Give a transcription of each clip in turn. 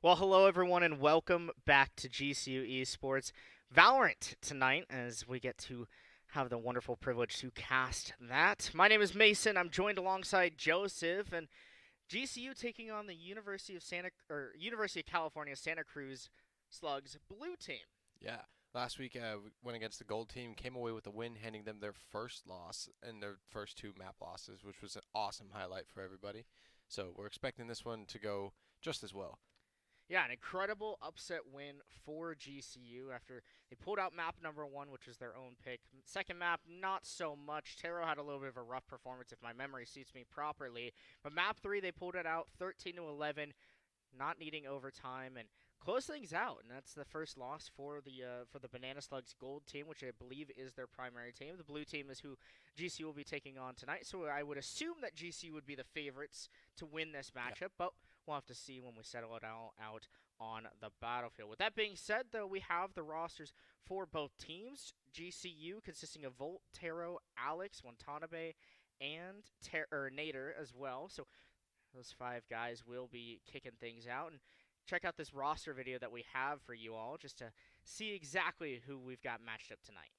Well, hello everyone, and welcome back to GCU Esports Valorant tonight, as we get to have the wonderful privilege to cast that. My name is Mason. I'm joined alongside Joseph, and GCU taking on the University of California Santa Cruz Slugs blue team. Yeah. Last week, we went against the gold team, came away with a win, handing them their first loss and their first two map losses, which was an awesome highlight for everybody. So we're expecting this one to go just as well. Yeah, an incredible upset win for GCU after they pulled out map number one, which was their own pick. Second map, not so much. Taro had a little bit of a rough performance, if my memory suits me properly. But map three, they pulled it out 13 to 11, not needing overtime and close things out. And that's the first loss for the Banana Slugs Gold team, which I believe is their primary team. The blue team is who GCU will be taking on tonight. So I would assume that GCU would be the favorites to win this Yeah. matchup, but we'll have to see when we settle it all out on the battlefield. With that being said, though, we have the rosters for both teams. GCU consisting of Volt, Taro, Alex, Watanabe, and Nader as well. So those five guys will be kicking things out. And check out this roster video that we have for you all just to see exactly who we've got matched up tonight.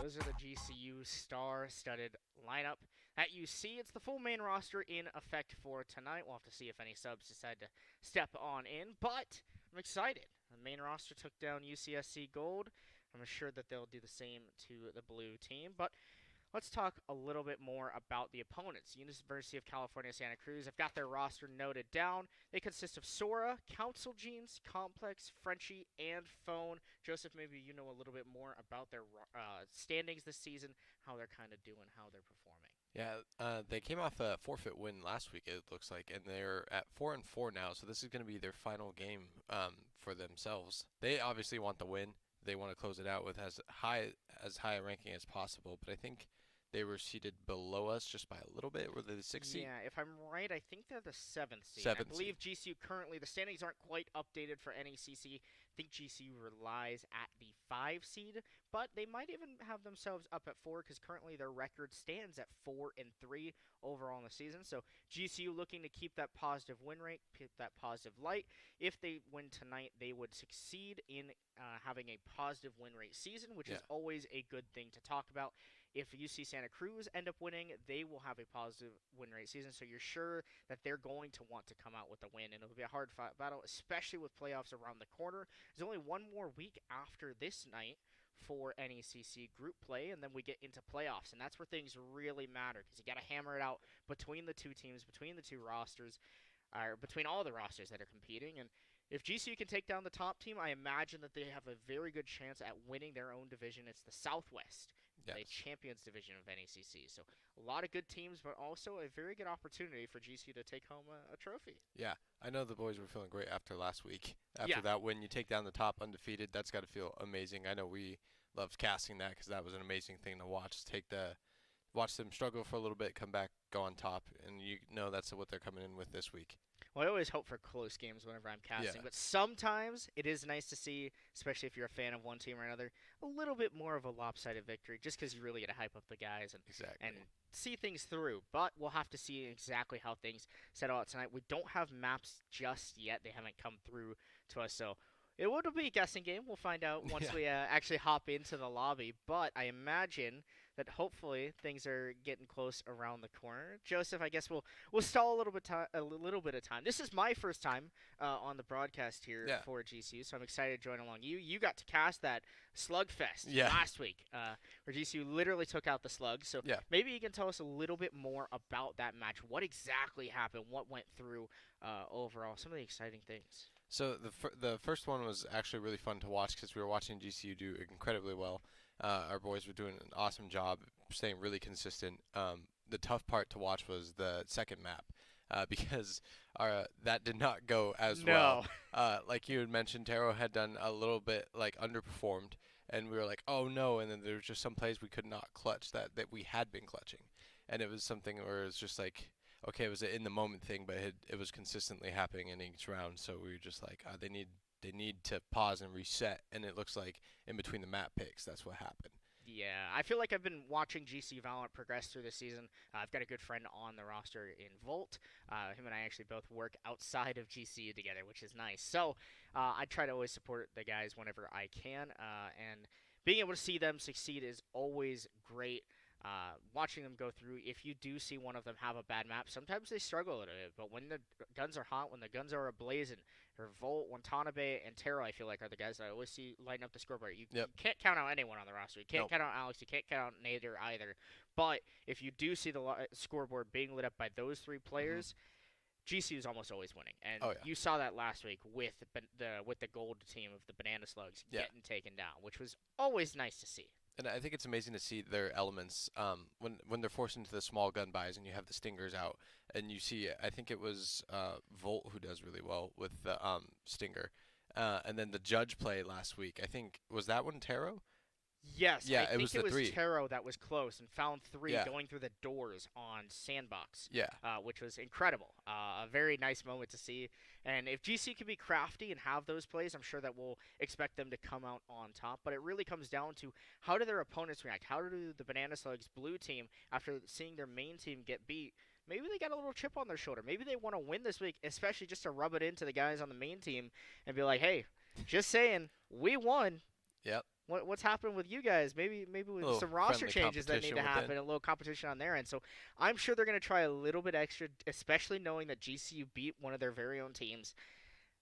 Those are the GCU star-studded lineup that you see. It's the full main roster in effect for tonight. We'll have to see if any subs decide to step on in, but I'm excited. The main roster took down UCSC Gold. I'm sure that they'll do the same to the blue team, but let's talk a little bit more about the opponents. University of California, Santa Cruz. I've got their roster noted down. They consist of Sora, Council Jeans, Complex, Frenchie, and Phone. Joseph, maybe you know a little bit more about their standings this season, how they're kind of doing, how they're performing. Yeah, they came off a forfeit win last week, it looks like, and they're at 4-4 now. So this is going to be their final game for themselves. They obviously want the win. They want to close it out with as high a ranking as possible. But I think they were seated below us just by a little bit. Were they the sixth seed? Yeah, if I'm right, I think they're the seventh seed. I Seventh seed. believe GCU currently, the standings aren't quite updated for NECC. I think GCU relies at the 5 seed, but they might even have themselves up at 4 because currently their record stands at 4-3 overall in the season. So GCU looking to keep that positive win rate, keep that positive light. If they win tonight, they would succeed in having a positive win rate season, which Yeah. is always a good thing to talk about. If UC Santa Cruz end up winning, they will have a positive win rate season, so you're sure that they're going to want to come out with a win, and it'll be a hard battle, especially with playoffs around the corner. There's only one more week after this night for NECC group play, and then we get into playoffs, and that's where things really matter, because you got to hammer it out between the two teams, between the two rosters, or between all the rosters that are competing, and if GCU can take down the top team, I imagine that they have a very good chance at winning their own division. It's the Southwest, the Yes. Champions Division of NECC. So a lot of good teams, but also a very good opportunity for GCU to take home a trophy. Yeah, I know the boys were feeling great after last week. After Yeah, that win, you take down the top undefeated. That's got to feel amazing. I know we loved casting that because that was an amazing thing to watch. Watch them struggle for a little bit, come back, go on top, and you know that's what they're coming in with this week. well, I always hope for close games whenever I'm casting, Yeah, but sometimes it is nice to see, especially if you're a fan of one team or another, a little bit more of a lopsided victory, just because you really get to hype up the guys and exactly. see things through. But we'll have to see exactly how things settle out tonight. We don't have maps just yet; they haven't come through to us, so it would be a guessing game. We'll find out once Yeah, we actually hop into the lobby. But I imagine but hopefully things are getting close around the corner. Joseph, I guess we'll stall a little bit of time. This is my first time on the broadcast here Yeah. for GCU, so I'm excited to join along. You got to cast that slugfest Yeah. last week, where GCU literally took out the slugs. So Yeah. maybe you can tell us a little bit more about that match. What exactly happened? What went through overall? Some of the exciting things. So the first one was actually really fun to watch because we were watching GCU do incredibly well. Our boys were doing an awesome job, staying really consistent. The tough part to watch was the second map because that did not go as well. Like you had mentioned, Taro had done a little bit like underperformed, and we were like, oh no! And then there was just some plays we could not clutch that we had been clutching, and it was something where it was just like, okay, it was an in the moment thing, but it was consistently happening in each round. So we were just like, they need to pause and reset. And it looks like in between the map picks, that's what happened. Yeah, I feel like I've been watching GC Valorant progress through the season. I've got a good friend on the roster in Volt. Him and I actually both work outside of GCU together, which is nice. So I try to always support the guys whenever I can, and being able to see them succeed is always great. Watching them go through, if you do see one of them have a bad map, sometimes they struggle a little bit. But when the guns are hot, when the guns are ablazing, or Volt, Watanabe, and Taro, I feel like are the guys that I always see lighting up the scoreboard. You can't count out anyone on the roster. You can't count out Alex. You can't count out Nader either. But if you do see the scoreboard being lit up by those three players, GCU is almost always winning, and you saw that last week with the gold team of the Banana Slugs getting taken down, which was always nice to see. And I think it's amazing to see their elements when they're forced into the small gun buys and you have the stingers out and you see, I think it was Volt who does really well with the stinger, and then the judge play last week. I think was that one Taro? Yes, yeah, I think it was three. the Taro that was close and found three Yeah. going through the doors on Sandbox. Yeah. Which was incredible. A very nice moment to see. And if GC can be crafty and have those plays, I'm sure that we'll expect them to come out on top. But it really comes down to how do their opponents react? How do the Banana Slugs blue team, after seeing their main team get beat, maybe they got a little chip on their shoulder. Maybe they want to win this week, especially just to rub it into the guys on the main team and be like, hey, just saying, we won. Yep. What's happened with you guys? Maybe with some roster changes that need to happen, a little competition on their end. So I'm sure they're going to try a little bit extra, especially knowing that GCU beat one of their very own teams.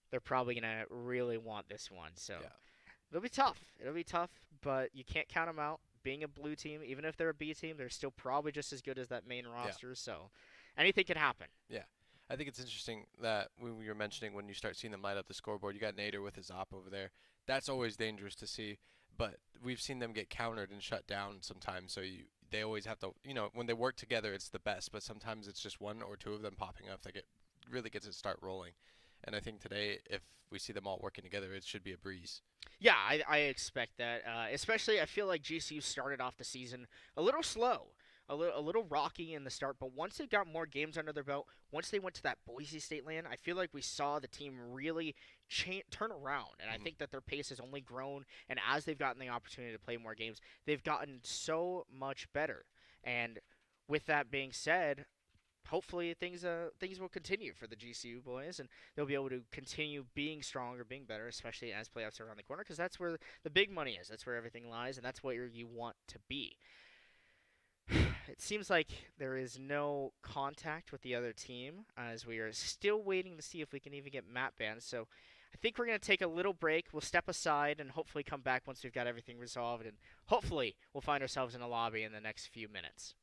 They're probably going to really want this one. So it'll be tough. It'll be tough, but you can't count them out. Being a blue team, even if they're a B team, they're still probably just as good as that main roster. Yeah. So anything can happen. Yeah. I think it's interesting that when we were mentioning when you start seeing them light up the scoreboard, you got Nader with his op over there. That's always dangerous to see. But we've seen them get countered and shut down sometimes. So they always have to, when they work together, it's the best. But sometimes it's just one or two of them popping up that really gets it start rolling. And I think today, if we see them all working together, it should be a breeze. Yeah, I expect that. Especially, I feel like GCU started off the season a little slow. A little rocky in the start, but once they got more games under their belt, once they went to that Boise State land, I feel like we saw the team really turn around, and I think that their pace has only grown, and as they've gotten the opportunity to play more games, they've gotten so much better. And with that being said, hopefully things will continue for the GCU boys, and they'll be able to continue being stronger, being better, especially as playoffs are around the corner, because that's where the big money is. That's where everything lies, and that's where you want to be. It seems like there is no contact with the other team, as we are still waiting to see if we can even get map bans. So I think we're going to take a little break. We'll step aside and hopefully come back once we've got everything resolved. And hopefully we'll find ourselves in a lobby in the next few minutes.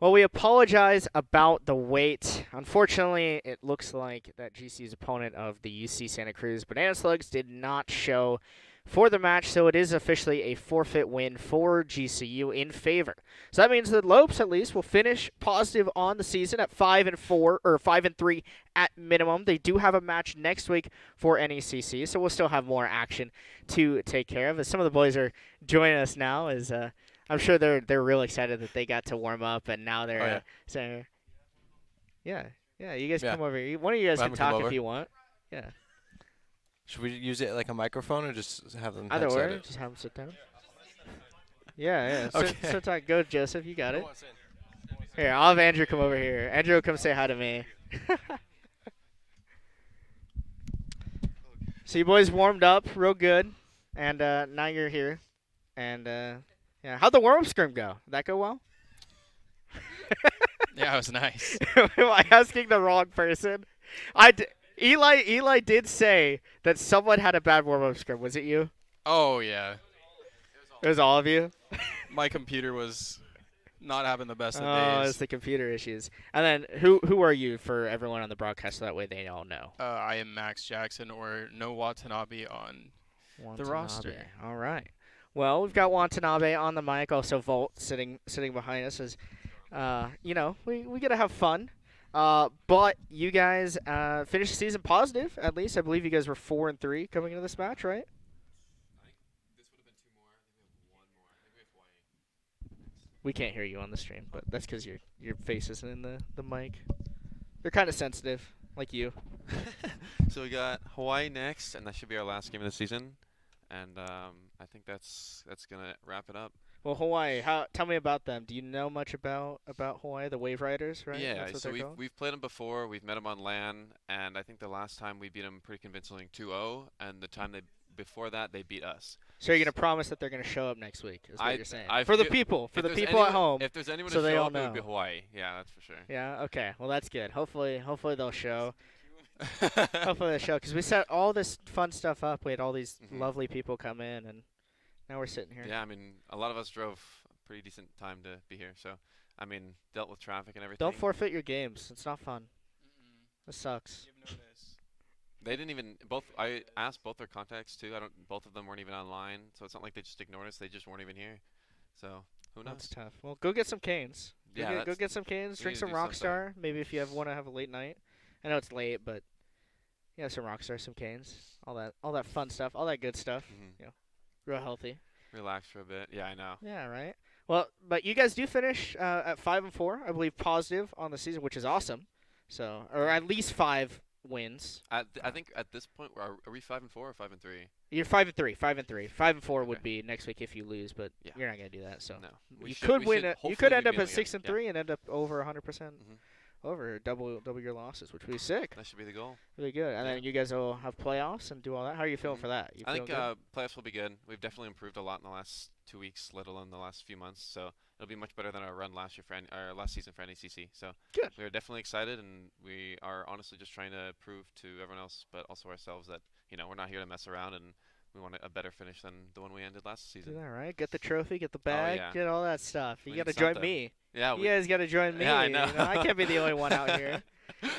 Well, we apologize about the wait. Unfortunately, it looks like that GCU's opponent of the UC Santa Cruz Banana Slugs did not show for the match, so it is officially a forfeit win for GCU in favor. So that means that Lopes at least will finish positive on the season at 5-4 or 5-3 at minimum. They do have a match next week for NECC, so we'll still have more action to take care of. As some of the boys are joining us now, as I'm sure they're real excited that they got to warm up and now they're saying, yeah, you guys come over here. One of you guys can talk if you want. Yeah. Should we use it like a microphone or just have them Either headset way, it? just have them sit down. Yeah. Okay. So talk. Go, Joseph. You got it. Here, I'll have Andrew come over here. Andrew, come say hi to me. So you boys warmed up real good, and now you're here. And yeah, how'd the warm-up scrim go? Did that go well? Yeah, it was nice. Am I asking the wrong person? Eli did say that someone had a bad warm-up scrim. Was it you? Oh, yeah. It was all of you? My computer was not having the best of Oh, days. it's the computer issues. And then who are you for everyone on the broadcast so that way they all know? I am Max Jackson or No Watanabe on the roster. All right. Well, we've got Watanabe on the mic, also Volt sitting behind us. As we get to have fun. But you guys finished the season positive, at least. I believe you guys were 4-3 coming into this match, right? We can't hear you on the stream, but that's because your face isn't in the mic. They're kind of sensitive, like you. So we got Hawaii next, and that should be our last game of the season. And I think that's gonna wrap it up. Well, Hawaii, tell me about them. Do you know much about Hawaii, the Wave Riders, right? Yeah, That's what so they're called? we've played them before. We've met them on LAN, and I think the last time we beat them pretty convincingly 2-0, and the time before that they beat us. So you're gonna promise that they're gonna show up next week? Is what you're saying? I For the feel- people If there's at anyone- home. If there's anyone so to they show all up, it would be know. Hawaii. Yeah, that's for sure. Yeah. Okay. Well, that's good. Hopefully they'll show. Hopefully they'll show because we set all this fun stuff up. We had all these lovely people come in, and now we're sitting here. Yeah, I mean, a lot of us drove a pretty decent time to be here, so I mean, dealt with traffic and everything. Don't forfeit your games. It's not fun. This sucks. They didn't even I asked both their contacts too. Both of them weren't even online, so it's not like they just ignored us. They just weren't even here. So who knows? That's tough. Well, go get some canes. Go get some canes. we Drink need some to do something. Rockstar. Maybe if you want to have a late night. I know it's late, but yeah, some Rockstar, some canes, all that fun stuff, all that good stuff. Mhm. Real healthy. Relax for a bit. Yeah, I know. Yeah, right. Well, but you guys do finish at 5-4, I believe, positive on the season, which is awesome. So, or at least 5 wins. I think at this point, are we 5-4 or 5-3? You're 5-3, 5-3. 5-4 Okay. would be next week if you lose, but Yeah. you're not gonna do that. So No. you could win it. You could end up at again. 6-3 and end up over 100%, Mhm. over double your losses, which would be sick. That should be the goal. Really good. And then you guys will have playoffs and do all that. How are you feeling for that? You I feeling think good? playoffs will be good. We've definitely improved a lot in the last 2 weeks, let alone the last few months. So it'll be much better than our run last year for our last season for NECC. So Good. we are definitely excited, and we are honestly just trying to prove to everyone else, but also ourselves, that we're not here to mess around, and we want a better finish than the one we ended last Do season. that, right? Get the trophy, get the bag, yeah. get all that stuff. We You need got to join something. me. Yeah, You guys got to join me. Yeah, I know. I can't be the only one out here.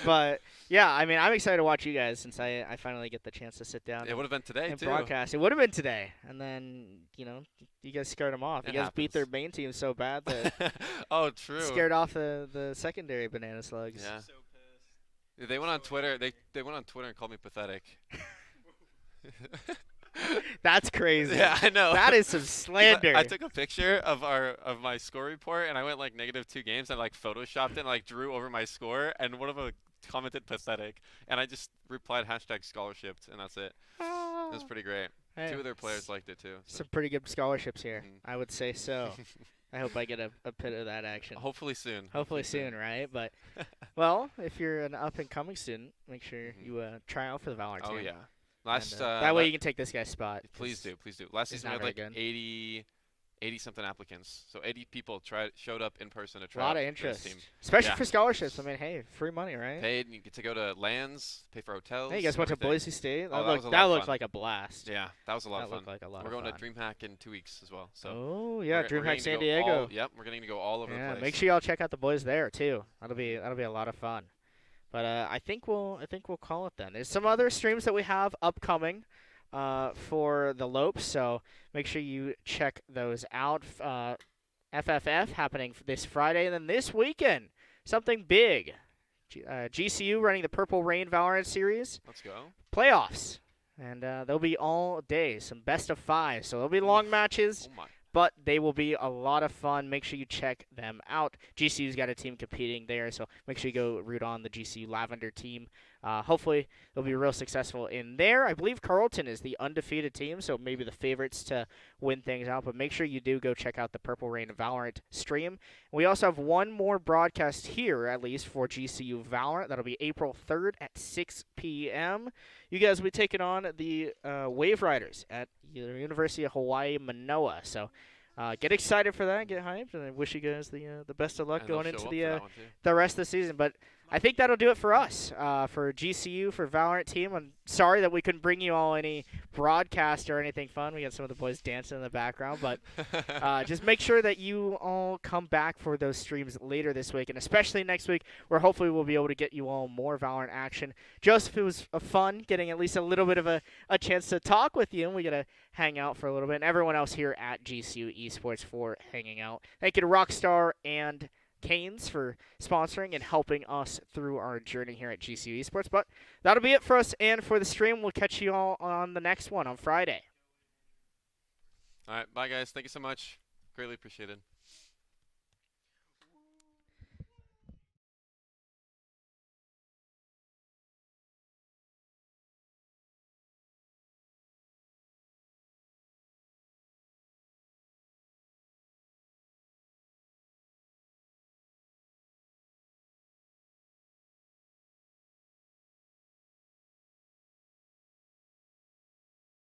But yeah, I mean, I'm excited to watch you guys since I finally get the chance to sit down it would have been today and too. broadcast. It would have been today, and then you guys scared them off. It You guys beat their happens. main team so bad that Oh, true. scared off the secondary Banana Slugs. Yeah. They went on Twitter. They went on Twitter and called me pathetic. That's crazy. Yeah, I know. That is some 'Cause slander. I took a picture of my score report, and I went like -2 games, and like photoshopped it and like drew over my score, and one of them commented pathetic, and I just replied #scholarshipped, and that's it. It was pretty great. Hey, 2 of their players liked it too. So. some pretty good scholarships here. Mhm. I would say so. I hope I get a bit of that action. Hopefully soon. Hopefully soon, right? But, well, if you're an up-and-coming student, make sure you try out for the Valor team. Oh yeah. And, Last that way you can take this guy's spot. please 'cause do, please do. Last he's season we not had like very good. 80-something applicants. So 80 people showed up in person to A try lot out of for this interest, team. especially Yeah. for scholarships. I mean, hey, free money, right? Paid, and you get to go to LANs, pay for hotels. Hey, you guys went to everything. Boise State. Oh, That was a lot that of looked fun. like a blast. Yeah, that was a lot That of fun. looked like a lot We're of going fun. to DreamHack in 2 weeks as well. So Oh yeah, we're DreamHack getting San to go Diego. Yep, we're getting to go all over the Yeah, place. make sure y'all check out the boys there too. That'll be a lot of fun. But I think we'll call it then. There's some other streams that we have upcoming for the Lopes, so make sure you check those out. FFF happening this Friday, and then this weekend something big. GCU running the Purple Rain Valorant series Let's go. playoffs, and they'll be all day. Some best of 5, so they'll be long matches. Oh my. But they will be a lot of fun. Make sure you check them out. GCU's got a team competing there, so make sure you go root on the GCU Lavender team. Hopefully, they'll be real successful in there. I believe Carleton is the undefeated team, so maybe the favorites to win things out. But make sure you do go check out the Purple Rain Valorant stream. We also have one more broadcast here, at least, for GCU Valorant. That'll be April 3rd at 6 p.m. You guys will be taking on the Wave Riders at the University of Hawaii, Manoa. So get excited for that, get hyped, and I wish you guys the best of luck And they'll going show into up for that one, too. the rest of the season. But I think that'll do it for us, for GCU, for Valorant team. I'm sorry that we couldn't bring you all any broadcast or anything fun. We got some of the boys dancing in the background, but just make sure that you all come back for those streams later this week, and especially next week, where hopefully we'll be able to get you all more Valorant action. Joseph, it was fun getting at least a little bit of a chance to talk with you, and we got to hang out for a little bit, and everyone else here at GCU Esports for hanging out. Thank you to Rockstar and Canes for sponsoring and helping us through our journey here at GCU Esports. But that'll be it for us and for the stream. We'll catch you all on the next one on Friday. All right, bye, guys. Thank you so much. Greatly appreciated.